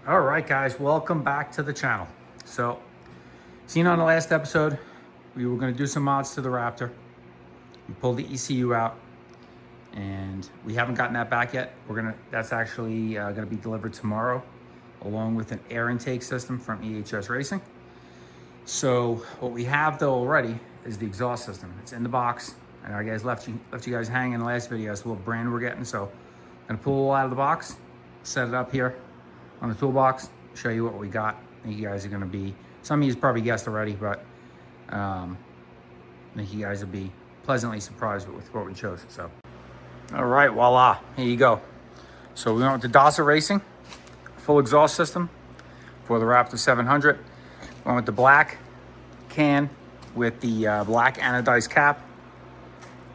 All right, guys, welcome back to the channel. So, seen on the last episode, we were going to do some mods to the Raptor. We pulled the ECU out, and we haven't gotten that back yet. That's actually going to be delivered tomorrow, along with an air intake system from EHS Racing. So, what we have though already is the exhaust system. It's in the box. I know I guys left you guys hanging in the last video. It's a little brand we're getting. So, I'm going to pull it out of the box, set it up here on the toolbox, show you what we got. I think you guys are going to be, some of you probably guessed already, but I think you guys will be pleasantly surprised with what we chose. So, all right, voila, here you go. So we went with the Dasa Racing full exhaust system for the Raptor 700. Went with the black can with the black anodized cap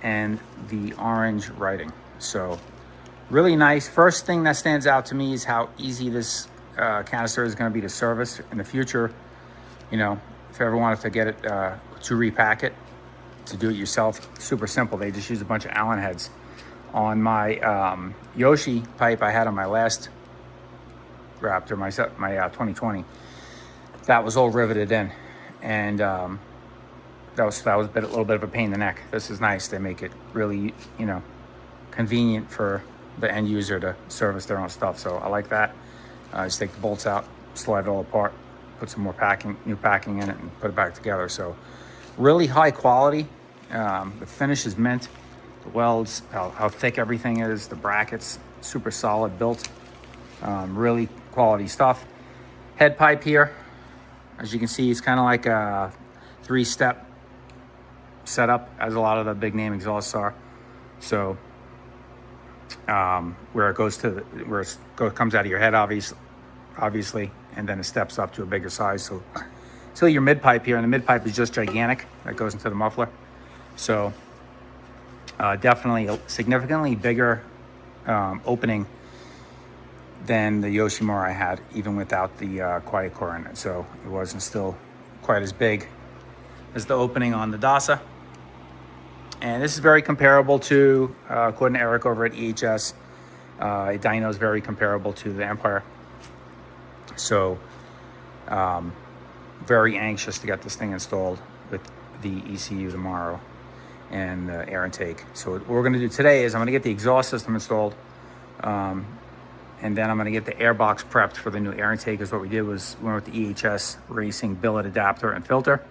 and the orange writing. So really nice. First thing that stands out to me is how easy this canister is going to be to service in the future. You know, if you ever wanted to get it to repack it, to do it yourself, super simple. They just use a bunch of Allen heads. On my Yoshi pipe I had on my last Raptor, my 2020, that was all riveted in, and that was a little bit of a pain in the neck. This is nice. They make it really, you know, convenient for the end user to service their own stuff. So I like that. Just take the bolts out, slide it all apart, put some more new packing in it, and put it back together. So really high quality. The finish is mint. The welds, how thick everything is, the brackets, super solid built. Really quality stuff. Head pipe here, as you can see, it's kind of like a 3-step setup, as a lot of the big name exhausts are. So where it goes to comes out of your head, obviously, and then it steps up to a bigger size. So your mid pipe here, and the mid pipe is just gigantic. That goes into the muffler. So definitely a significantly bigger opening than the Yoshimura I had, even without the quiet core in it. So it wasn't still quite as big as the opening on the Dasa. And this is very comparable to, according to Eric over at EHS, dyno is very comparable to the Empire. So very anxious to get this thing installed with the ECU tomorrow and the air intake. So what we're going to do today is I'm going to get the exhaust system installed, and then I'm going to get the air box prepped for the new air intake. Because what we did was we went with the EHS Racing billet adapter and filter.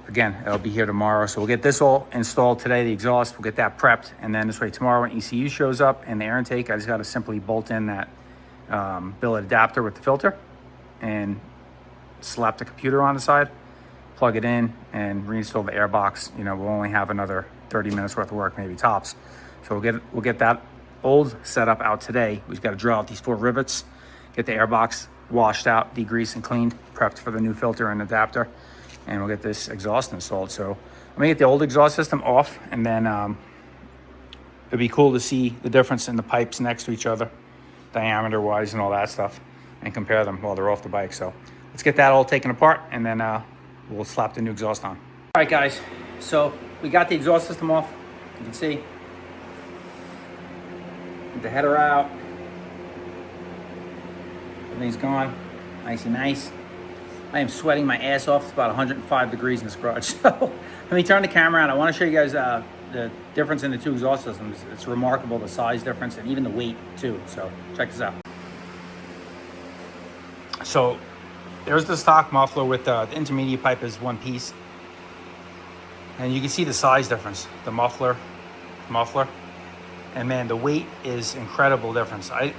Again, it'll be here tomorrow. So we'll get this all installed today, the exhaust. We'll get that prepped, and then this way tomorrow when ECU shows up and the air intake, I just got to simply bolt in that billet adapter with the filter and slap the computer on the side, plug it in, and reinstall the air box. You know, we'll only have another 30 minutes worth of work, maybe tops. So we'll get that old setup out today. We've got to drill out these 4 rivets, get the air box washed out, degreased and cleaned, prepped for the new filter and adapter, and we'll get this exhaust installed. So I'm gonna get the old exhaust system off, and then it'd be cool to see the difference in the pipes next to each other, diameter wise and all that stuff, and compare them while they're off the bike. So let's get that all taken apart, and then we'll slap the new exhaust on. All right, guys, so we got the exhaust system off. You can see the header out, everything's gone, nice and nice. I am sweating my ass off. It's about 105 degrees in this garage. So let me turn the camera on. I want to show you guys the difference in the 2 exhaust systems. It's remarkable, the size difference and even the weight too. So check this out. So there's the stock muffler with the intermediate pipe is one piece. And you can see the size difference, the muffler. And man, the weight is incredible difference. I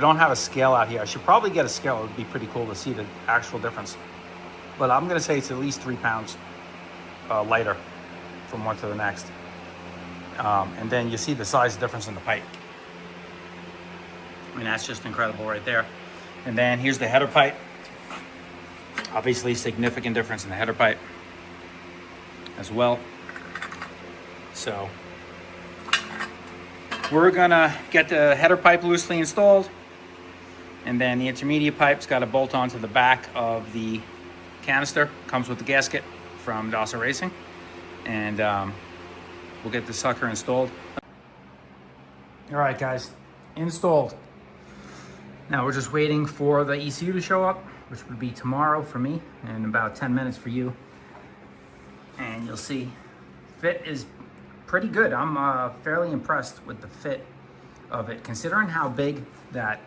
don't have a scale out here. I should probably get a scale. It would be pretty cool to see the actual difference. But I'm gonna say it's at least 3 pounds lighter from one to the next. And then you see the size difference in the pipe. I mean, that's just incredible right there. And then here's the header pipe. Obviously, significant difference in the header pipe as well. So we're gonna get the header pipe loosely installed, and then the intermediate pipe's got to bolt onto the back of the canister. Comes with the gasket from Dasa Racing, and we'll get the sucker installed. All right, guys, installed. Now we're just waiting for the ECU to show up, which would be tomorrow for me and about 10 minutes for you. And you'll see fit is pretty good. I'm fairly impressed with the fit of it, considering how big that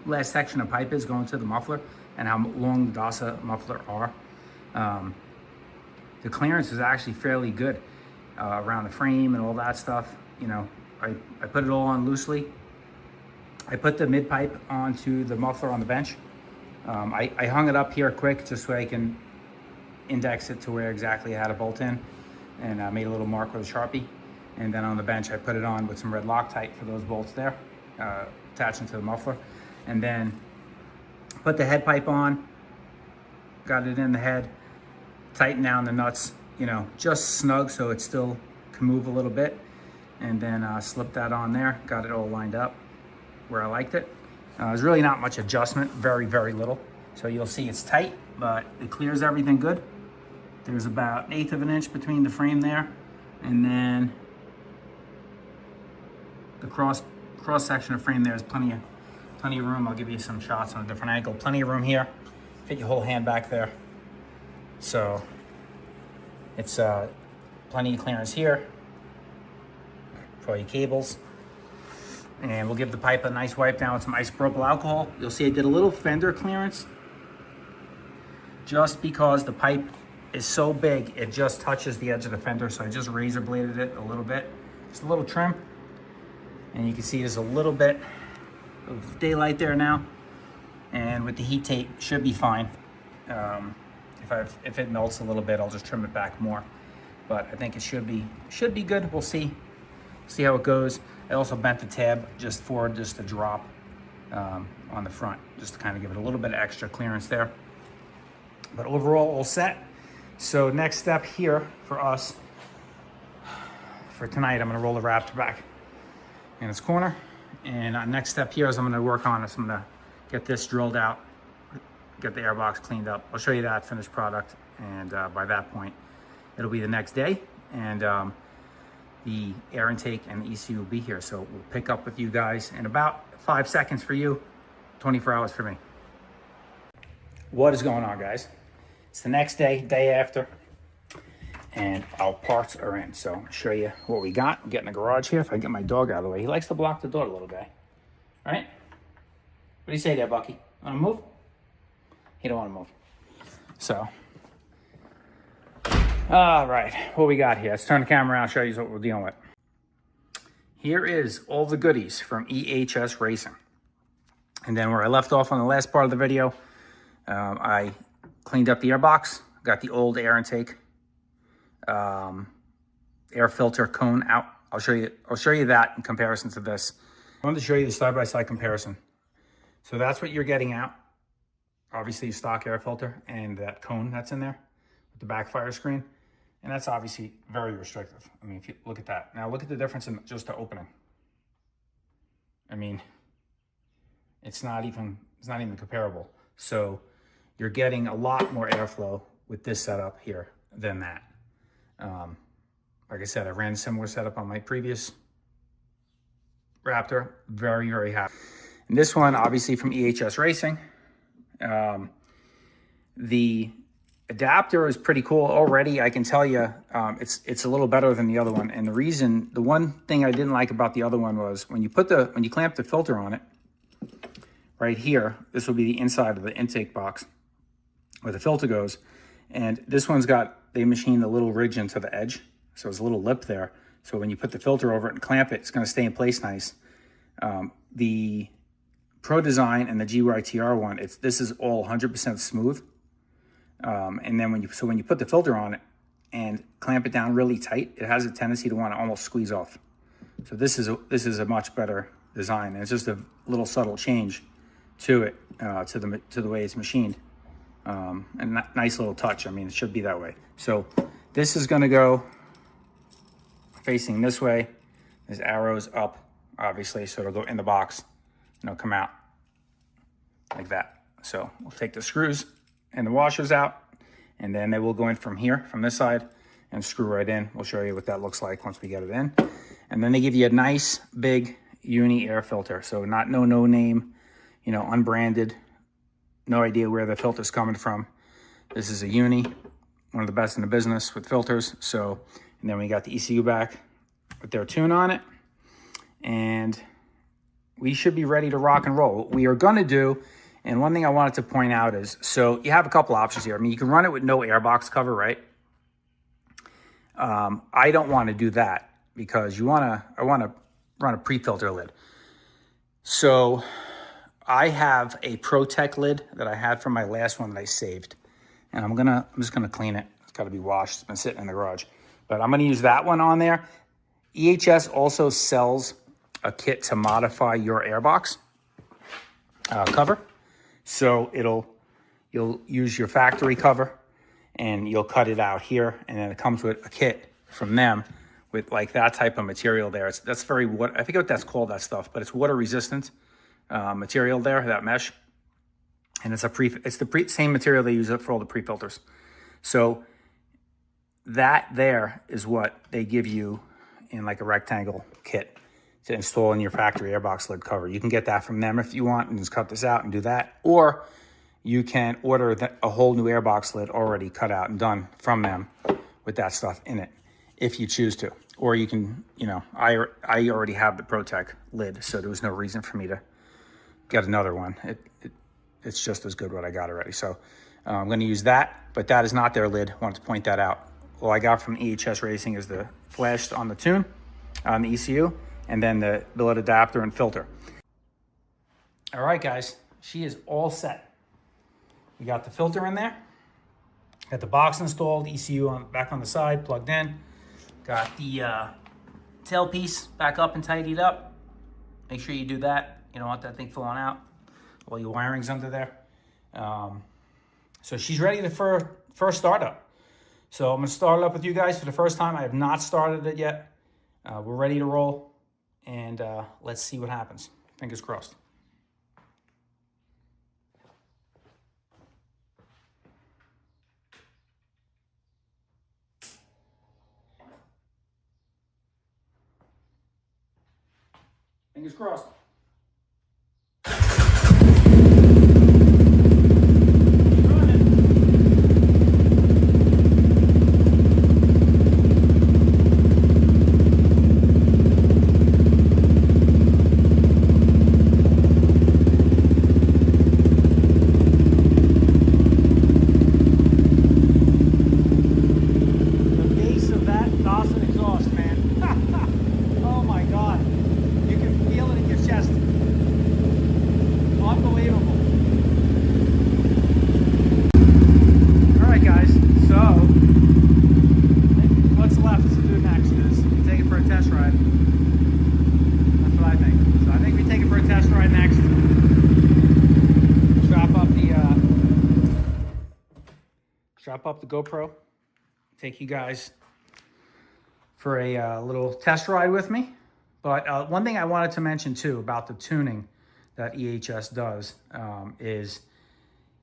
last section of pipe is going to the muffler and how long the Dasa muffler are. The clearance is actually fairly good around the frame and all that stuff. You know, I put it all on loosely. I put the mid pipe onto the muffler on the bench. I hung it up here quick just so I can index it to where exactly I had a bolt in, and I made a little mark with a Sharpie. And then on the bench, I put it on with some red Loctite for those bolts there, attaching to the muffler. And then put the head pipe on, got it in the head, tighten down the nuts, you know, just snug so it still can move a little bit. And then slip that on there, got it all lined up where I liked it. There's really not much adjustment, very, very little. So you'll see it's tight, but it clears everything good. There's about 1/8 of an inch between the frame there, and then the cross section of frame there is plenty of room. I'll give you some shots on a different angle. Plenty of room here. Fit your whole hand back there. So it's plenty of clearance here for all your cables. And we'll give the pipe a nice wipe down with some isopropyl alcohol. You'll see I did a little fender clearance just because the pipe is so big, it just touches the edge of the fender. So I just razor bladed it a little bit, just a little trim. And you can see there's a little bit of daylight there now. And with the heat tape, should be fine. If it melts a little bit, I'll just trim it back more. But I think it should be good. We'll see how it goes. I also bent the tab just a drop on the front, just to kind of give it a little bit of extra clearance there. But overall, all set. So next step here for us, for tonight, I'm gonna roll the Raptor back in its corner. And next step here is I'm gonna work on this. I'm gonna get this drilled out, get the airbox cleaned up. I'll show you that finished product. And by that point, it'll be the next day. And the air intake and the ECU will be here. So we'll pick up with you guys in about 5 seconds for you, 24 hours for me. What is going on, guys? It's the next day after, and our parts are in. So I'll show you what we got. We'll get in the garage here. If I get my dog out of the way. He likes to block the door, the little guy. All right? What do you say there, Bucky? Want to move? He don't want to move. So, all right, what we got here? Let's turn the camera around and show you what we're dealing with. Here is all the goodies from EHS Racing. And then where I left off on the last part of the video, I cleaned up the airbox, got the old air intake, air filter cone out. I'll show you that in comparison to this. I wanted to show you the side-by-side comparison. So that's what you're getting out. Obviously, stock air filter and that cone that's in there with the backfire screen. And that's obviously very restrictive. I mean, if you look at that. Now look at the difference in just the opening. I mean, it's not even comparable. So you're getting a lot more airflow with this setup here than that. Like I said, I ran a similar setup on my previous Raptor. Very, very happy. And this one, obviously from EHS Racing. The adapter is pretty cool already. I can tell you, it's a little better than the other one. And the one thing I didn't like about the other one was when you clamp the filter on it, right here, this will be the inside of the intake box where the filter goes. And this one's they machined a little ridge into the edge. So there's a little lip there. So when you put the filter over it and clamp it, it's gonna stay in place nice. The Pro Design and the GYTR one, this is all 100% smooth. And then when you put the filter on it and clamp it down really tight, it has a tendency to want to almost squeeze off. So this is a much better design. And it's just a little subtle change to it, to the way it's machined. And nice little touch. I mean, it should be that way. So this is going to go facing this way. There's arrows up, obviously, so it'll go in the box and it'll come out like that. So we'll take the screws and the washers out, and then they will go in from here, from this side, and screw right in. We'll show you what that looks like once we get it in. And then they give you a nice big uni air filter. So no name. you know, unbranded, no idea where the filter's coming from. This is a Uni, one of the best in the business with filters. So, and then we got the ECU back with their tune on it. And we should be ready to rock and roll. What we are gonna do, and one thing I wanted to point out is, so you have a couple options here. I mean, you can run it with no airbox cover, right? I don't want to do that because I want to run a pre-filter lid. So I have a ProTech lid that I had from my last one that I saved, and I'm just gonna clean it. It's got to be washed. It's been sitting in the garage, but I'm gonna use that one on there. EHS also sells a kit to modify your airbox cover. So you'll use your factory cover and you'll cut it out here, and then it comes with a kit from them with like that type of material there. That's very, I forget what that's called, that stuff, but it's water resistant material there, that mesh. And it's the same material they use for all the pre-filters. So that there is what they give you in like a rectangle kit to install in your factory airbox lid cover. You can get that from them if you want and just cut this out and do that. Or you can order a whole new airbox lid already cut out and done from them with that stuff in it if you choose to. Or you can, you know, I already have the ProTech lid, so there was no reason for me to get another one. It's just as good what I got already. So I'm gonna use that, but that is not their lid. I wanted to point that out. All I got from EHS Racing is the flash on the tune, on the ECU, and then the billet adapter and filter. All right, guys, she is all set. We got the filter in there, got the box installed, ECU back on the side, plugged in, got the tailpiece back up and tidied up. Make sure you do that. You don't want that thing falling out. All your wiring's under there. So she's ready for first startup. So I'm gonna start it up with you guys for the first time. I have not started it yet. We're ready to roll, and let's see what happens. Fingers crossed. Fingers crossed. Dasa exhaust, man. Oh my God. You can feel it in your chest. Unbelievable. All right, guys. So, what's left to do next is take it for a test ride. That's what I think. So I think we take it for a test ride next. Strap up the GoPro. Take you guys for a little test ride with me. But one thing I wanted to mention too about the tuning that EHS does is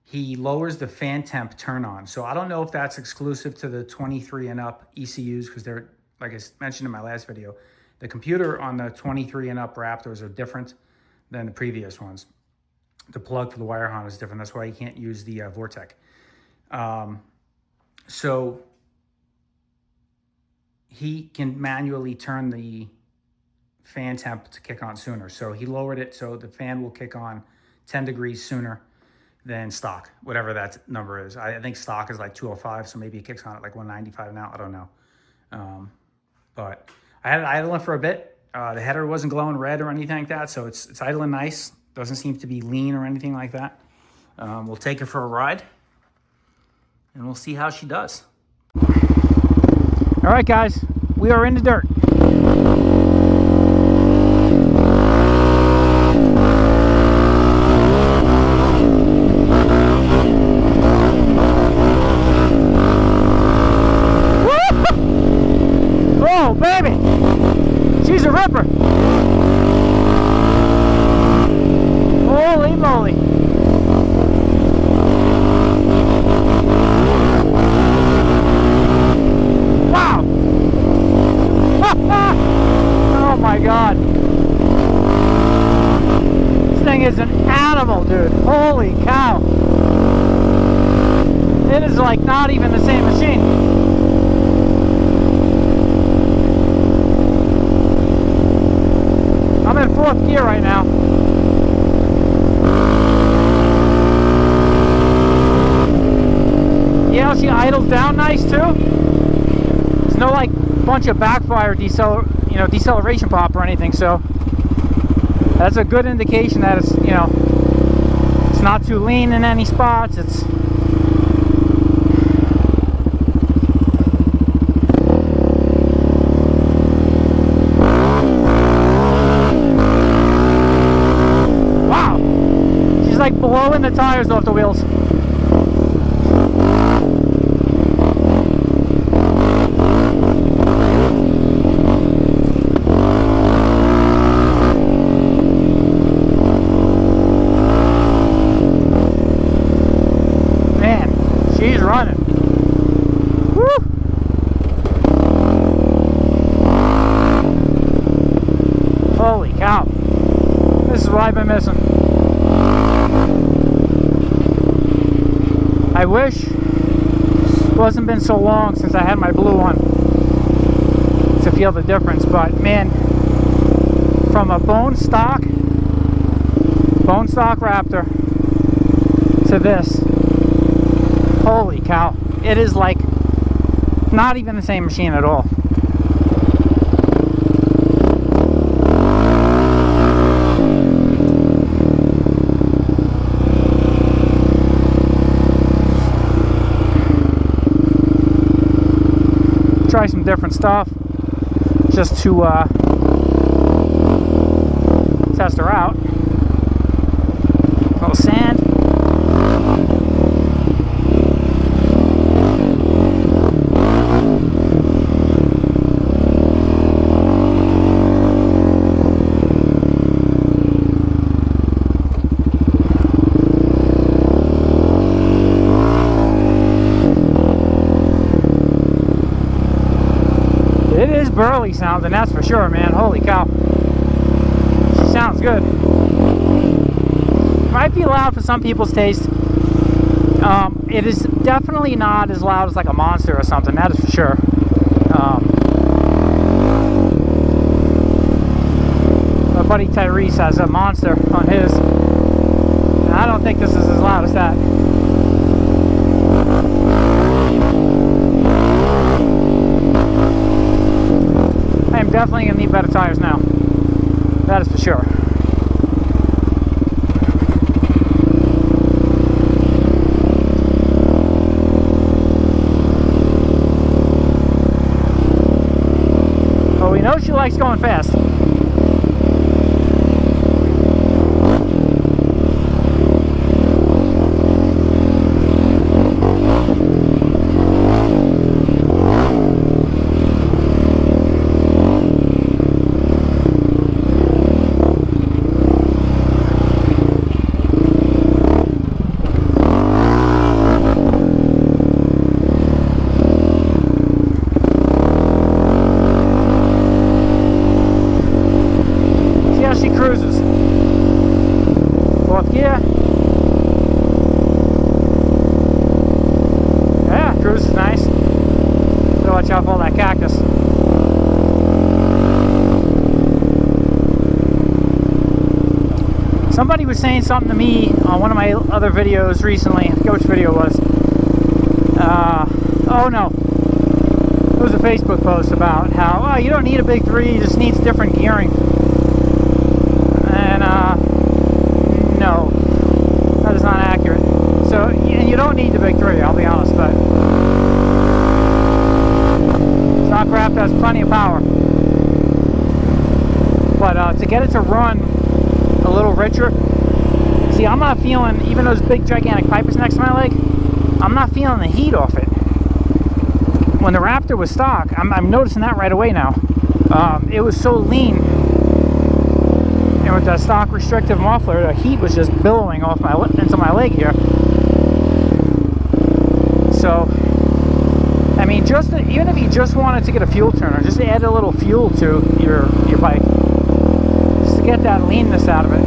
he lowers the fan temp turn on. So I don't know if that's exclusive to the 23 and up ECUs, because they're, like I mentioned in my last video, the computer on the 23 and up Raptors are different than the previous ones. The plug for the wire harness is different. That's why you can't use the Vortec. So he can manually turn the fan temp to kick on sooner. So he lowered it so the fan will kick on 10 degrees sooner than stock, whatever that number is. I think stock is like 205, so maybe it kicks on at like 195 now. I don't know. But I had it idling for a bit. The header wasn't glowing red or anything like that, so it's idling nice. Doesn't seem to be lean or anything like that. We'll take her for a ride, and we'll see how she does. All right, guys, we are in the dirt. Oh, baby, she's a ripper. Holy moly. Wow. thing is an animal, dude. Holy cow. It is like not even the same machine. I'm in 4th gear right now. Yeah, she idles down nice too. There's no like bunch of backfire deceleration pop or anything, so that's a good indication that it's, you know, it's not too lean in any spots. It's wow, she's like blowing the tires off the wheels. She's running. Woo! Holy cow. This is what I've been missing. I wish it wasn't been so long since I had my blue one to feel the difference, but man, from a bone stock Raptor to this, holy cow, it is like not even the same machine at all. Try some different stuff just to test her out. A little sand. It is burly sounding, that's for sure, man. Holy cow. She sounds good. Might be loud for some people's taste. It is definitely not as loud as like a Monster or something, that is for sure. My buddy Tyrese has a Monster on his. And I don't think this is as loud as that. I am definitely going to need better tires now. That is for sure. Well, we know she likes going fast. She cruises. 4th gear. Yeah, cruise is nice. Gotta watch out for all that cactus. Somebody was saying something to me on one of my other videos recently. I forget which video it was. Oh no. It was a Facebook post about how, oh, you don't need a big 3, you just needs different gearing. And no, that is not accurate. So, and you don't need the big 3, I'll be honest, but stock Raptor has plenty of power. But to get it to run a little richer, see, I'm not feeling, even those big gigantic pipers next to my leg, I'm not feeling the heat off it. When the Raptor was stock, I'm noticing that right away now. It was so lean. And with the stock restrictive muffler, the heat was just billowing off my into my leg here. So, I mean, even if you just wanted to get a fuel turner, just add a little fuel to your bike, just to get that leanness out of it.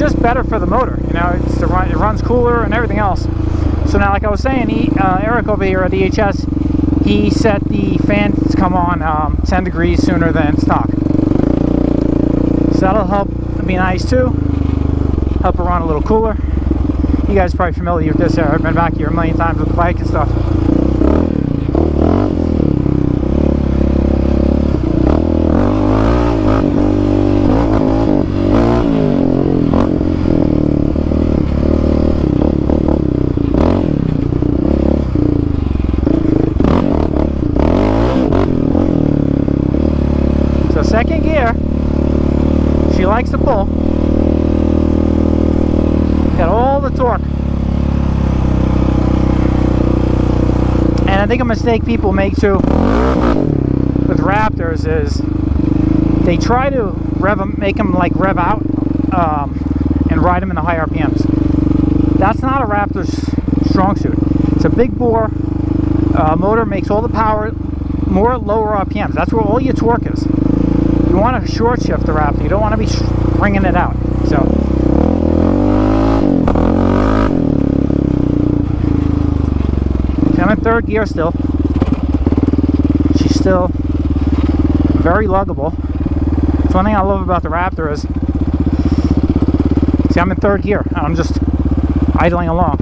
just better for the motor. You know, it runs cooler and everything else. So now, like I was saying, Eric over here at EHS, he set the fan to come on 10 degrees sooner than stock. So that'll help be nice too. Help it run a little cooler. You guys are probably familiar with this area. I've been back here a million times with the bike and stuff. So second gear, she likes to pull. Got all the torque. And I think a mistake people make too with Raptors is they try to make them like rev out and ride them in the high RPMs. That's not a Raptor's strong suit. It's a big bore motor, makes all the power more lower RPMs. That's where all your torque is. You want to short shift the Raptor. You don't want to be bringing it out. So. I'm in third gear still. She's still very luggable. That's one thing I love about the Raptor is, see, I'm in third gear. I'm just idling along.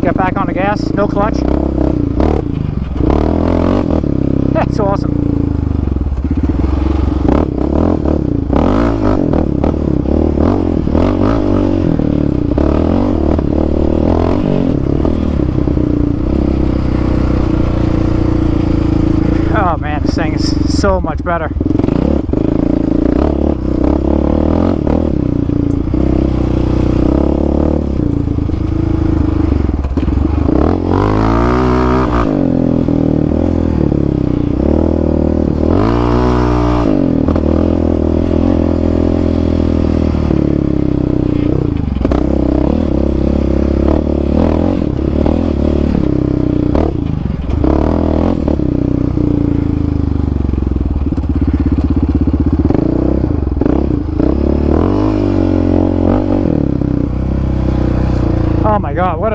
Get back on the gas, no clutch. That's awesome. Oh man, this thing is so much better. Oh my god, what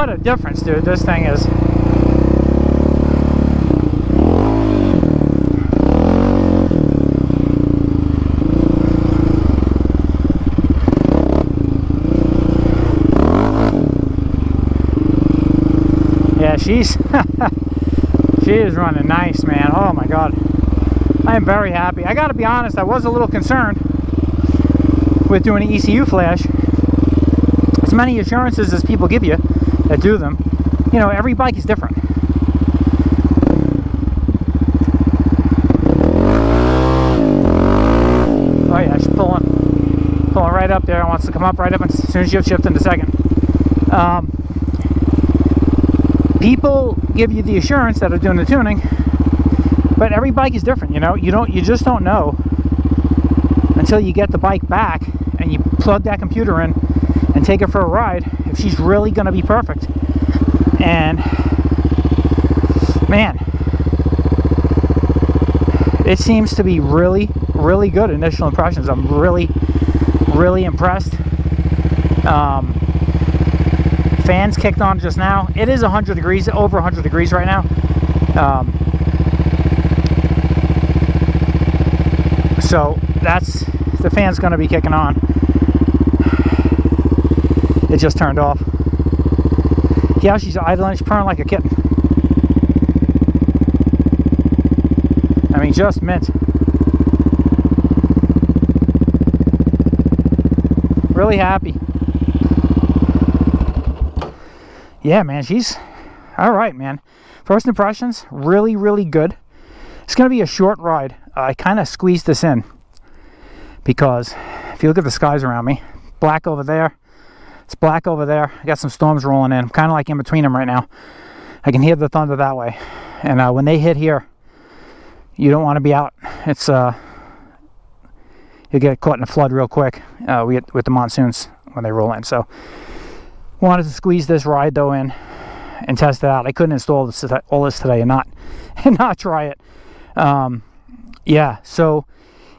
a difference, dude, this thing is. Yeah, she is running nice, man. Oh my god, I am very happy. I gotta be honest, I was a little concerned with doing an ECU flash. As many assurances as people give you that do them, you know, every bike is different. Oh yeah, she's pulling right up there. Wants to come up right up as soon as you shift into second. People give you the assurance that are doing the tuning, but every bike is different. You know, you just don't know until you get the bike back and you plug that computer in and take her for a ride if she's really going to be perfect. And man, it seems to be really good initial impressions. I'm really impressed. Fans kicked on just now. It is 100 degrees, over 100 degrees right now. So that's, the fan's going to be kicking on. It just turned off. Yeah, she's idling. She's purring like a kitten. I mean, just mint. Really happy. Yeah, man, she's all right, man. First impressions, really good. It's going to be a short ride. I kind of squeezed this in because if you look at the skies around me, black over there, it's black over there. I got some storms rolling in. I'm kind of like in between them right now. I can hear the thunder that way. And when they hit here, you don't want to be out. It's you get caught in a flood real quick with the monsoons when they roll in. So wanted to squeeze this ride though in and test it out. I couldn't install all this today and not try it. Yeah, so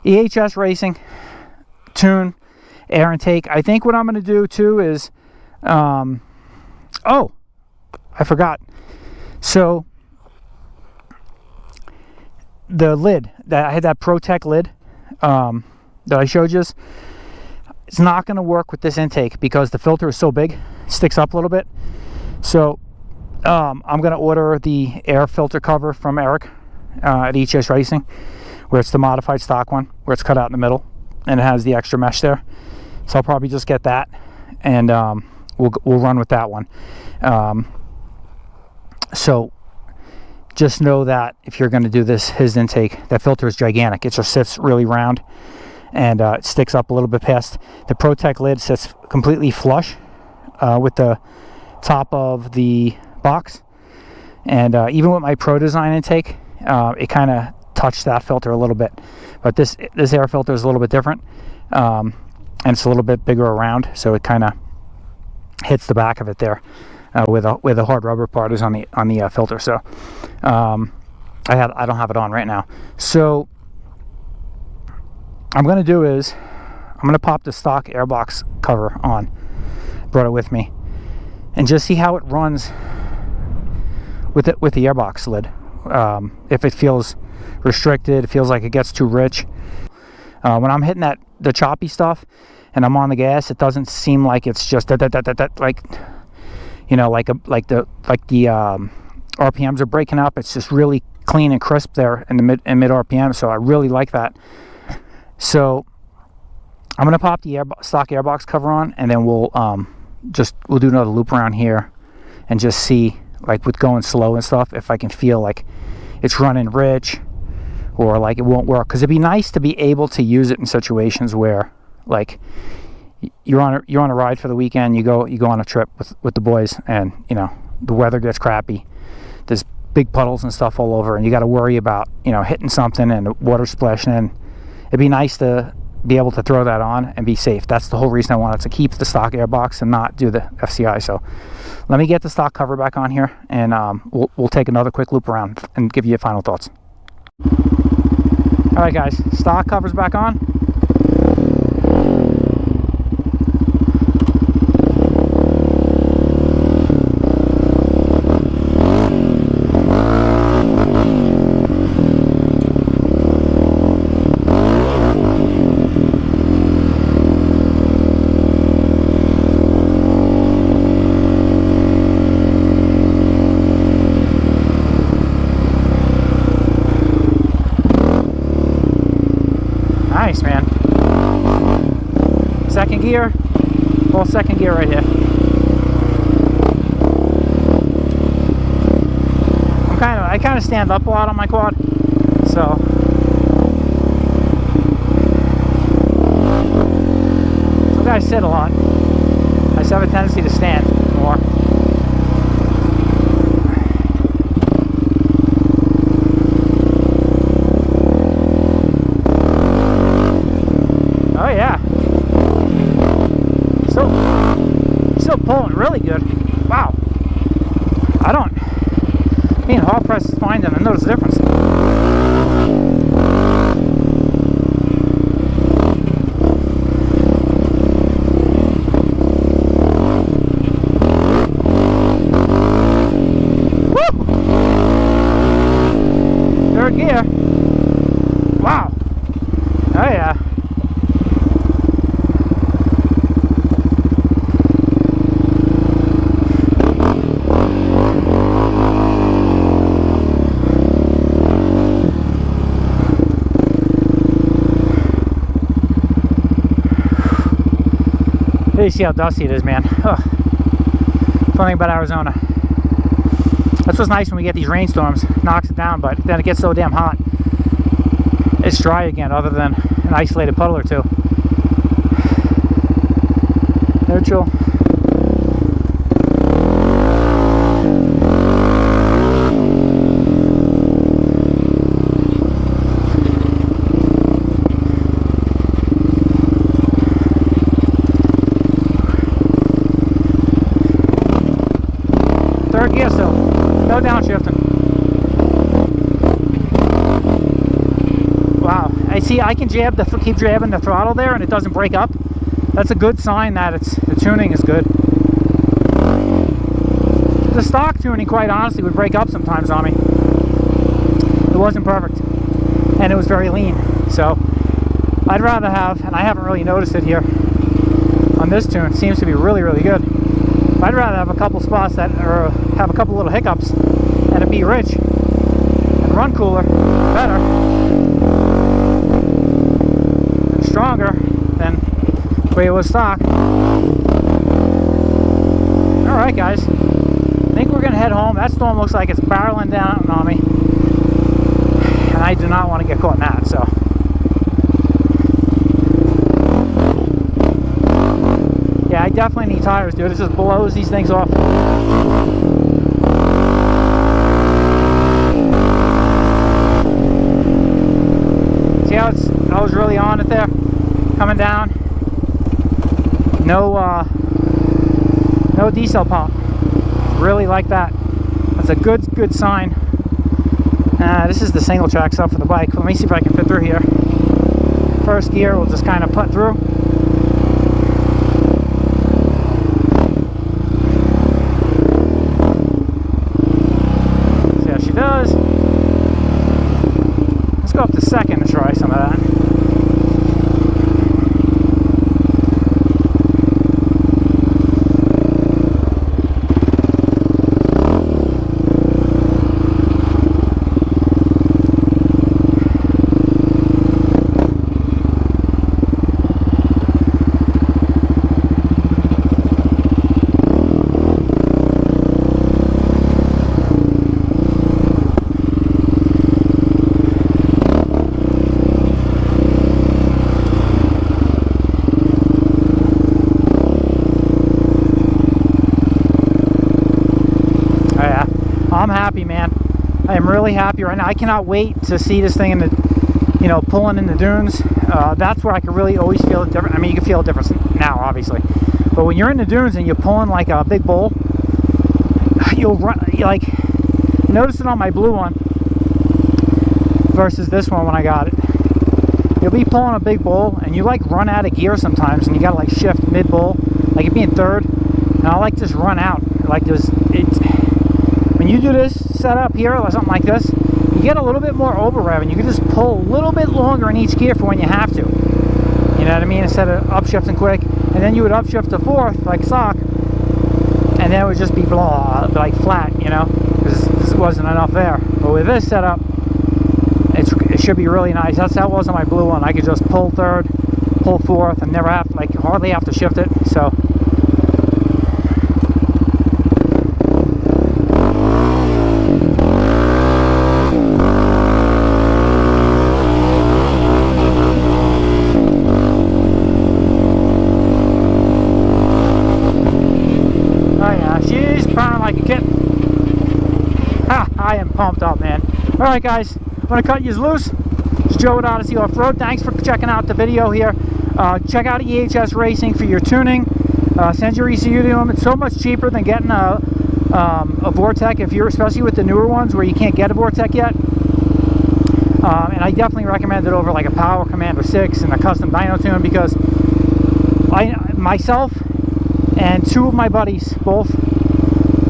EHS Racing, tune, air intake. I think what I'm going to do too is, oh, I forgot. So the lid that I had, that ProTech lid that I showed you, it's not going to work with this intake because the filter is so big, it sticks up a little bit. So I'm going to order the air filter cover from Eric at EHS Racing, where it's the modified stock one, where it's cut out in the middle and it has the extra mesh there. So I'll probably just get that, and we'll run with that one. So just know that if you're going to do this, his intake, that filter is gigantic. It just sits really round, and it sticks up a little bit past. The ProTech lid sits completely flush with the top of the box, and even with my Pro Design intake, it kind of touched that filter a little bit. But this air filter is a little bit different, and it's a little bit bigger around, so it kind of hits the back of it there, where the hard rubber part is on the filter. So I don't have it on right now. So I'm going to do is I'm going to pop the stock airbox cover on. Brought it with me, and just see how it runs with the airbox lid. If it feels restricted, it feels like it gets too rich. When I'm hitting the choppy stuff and I'm on the gas, it doesn't seem like it's just like, you know, like the RPMs are breaking up. It's just really clean and crisp there in the mid RPM. So I really like that. So I'm gonna pop the stock airbox cover on, and then we'll do another loop around here and just see, like with going slow and stuff, if I can feel like it's running rich or like it won't work. Because it'd be nice to be able to use it in situations where, like, you're on a ride for the weekend, you go on a trip with the boys, and you know the weather gets crappy, there's big puddles and stuff all over, and you got to worry about, you know, hitting something and the water splashing in. It'd be nice to be able to throw that on and be safe. That's the whole reason I wanted to keep the stock airbox and not do the FCI. So let me get the stock cover back on here, and we'll take another quick loop around and give you final thoughts. All right, guys, stock cover's back on. Nice, man. Second gear, full second gear right here. I kind of stand up a lot on my quad, so I sit a lot. I just have a tendency to stand more. Oh yeah, still pulling really good. Wow, being hall press is fine, and I notice the difference. Woo! Third gear. Wow. Oh yeah. You see how dusty it is, man. Ugh. Funny about Arizona. That's what's nice when we get these rainstorms. Knocks it down, but then it gets so damn hot. It's dry again, other than an isolated puddle or two. Neutral. Third gear still, no downshifting. Wow, I see I can keep jabbing the throttle there and it doesn't break up. that's a good sign that the tuning is good. The stock tuning, quite honestly, would break up sometimes on me. It wasn't perfect, and it was very lean. So I'd rather have, and I haven't really noticed it here on this tune, it seems to be really, really good. I'd rather have a couple spots that have a couple little hiccups and it be rich and run cooler, better, and stronger than the way it was stock. Alright guys, I think we're gonna head home. That storm looks like it's barreling down on me, and I do not want to get caught in that, so. Yeah, I definitely need tires, dude. It just blows these things off. See how I was really on it there? Coming down. No diesel pump. Really like that. That's a good sign. This is the single track stuff for the bike. Let me see if I can fit through here. First gear, we'll just kind of putt through. See how she does. Let's go up to second to try some of that. I'm happy, man. I am really happy right now. I cannot wait to see this thing in the, you know, pulling in the dunes. That's where I can really always feel a difference. I mean, you can feel a difference now, obviously, but when you're in the dunes and you're pulling like a big bull, you'll run, like, notice it on my blue one versus this one when I got it. You'll be pulling a big bull and you like run out of gear sometimes, and you gotta like shift mid bull, like it being third, and I like just run out. Like there's when you do this setup here or something like this, you get a little bit more over rev, and you can just pull a little bit longer in each gear for when you have to. You know what I mean? Instead of upshifting quick, and then you would upshift to fourth like stock, and then it would just be blah, like flat, you know, because this wasn't enough there. But with this setup, it should be really nice. That's how it was on my blue one. I could just pull third, pull fourth, and never have to, like, hardly have to shift it. So. She's pounding like a kitten. Ha! I am pumped up, man. Alright guys, I'm going to cut you loose. It's Joe at RSE Off-Road. Thanks for checking out the video here. Check out EHS Racing for your tuning. Send your ECU to them. It's so much cheaper than getting a Vortec, if you're, especially with the newer ones where you can't get a Vortec yet. And I definitely recommend it over like a Power Commander 6 and a custom dyno tune, because myself and two of my buddies both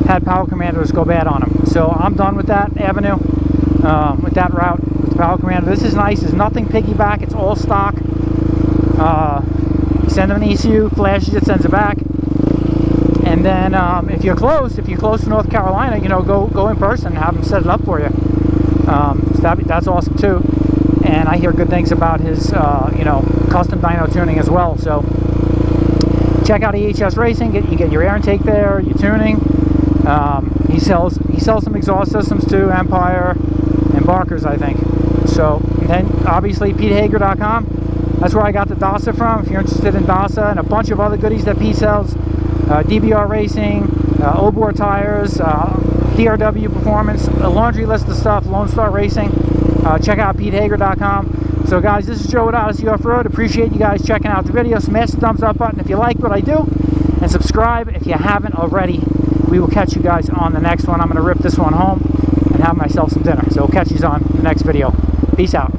had Power Commanders go bad on them. So I'm done with that avenue, with that route, with the Power Commander. This is nice. There's nothing piggyback. It's all stock. You send them an ECU, flashes it, sends it back. And then if you're close to North Carolina, you know, go in person and have them set it up for you. So that's awesome too. And I hear good things about his, you know, custom dyno tuning as well. So check out EHS Racing. You get your air intake there, your tuning. He sells some exhaust systems too, Empire and Barker's, I think. So, and then obviously PeteHager.com. That's where I got the Dasa from. If you're interested in Dasa and a bunch of other goodies that Pete sells, DBR Racing, Obor tires, DRW Performance, a laundry list of stuff, Lone Star Racing. Check out PeteHager.com. So guys, this is Joe at RSE Off-Road. Appreciate you guys checking out the video. Smash the thumbs up button if you like what I do, and subscribe if you haven't already. We will catch you guys on the next one. I'm going to rip this one home and have myself some dinner. So we'll catch you on the next video. Peace out.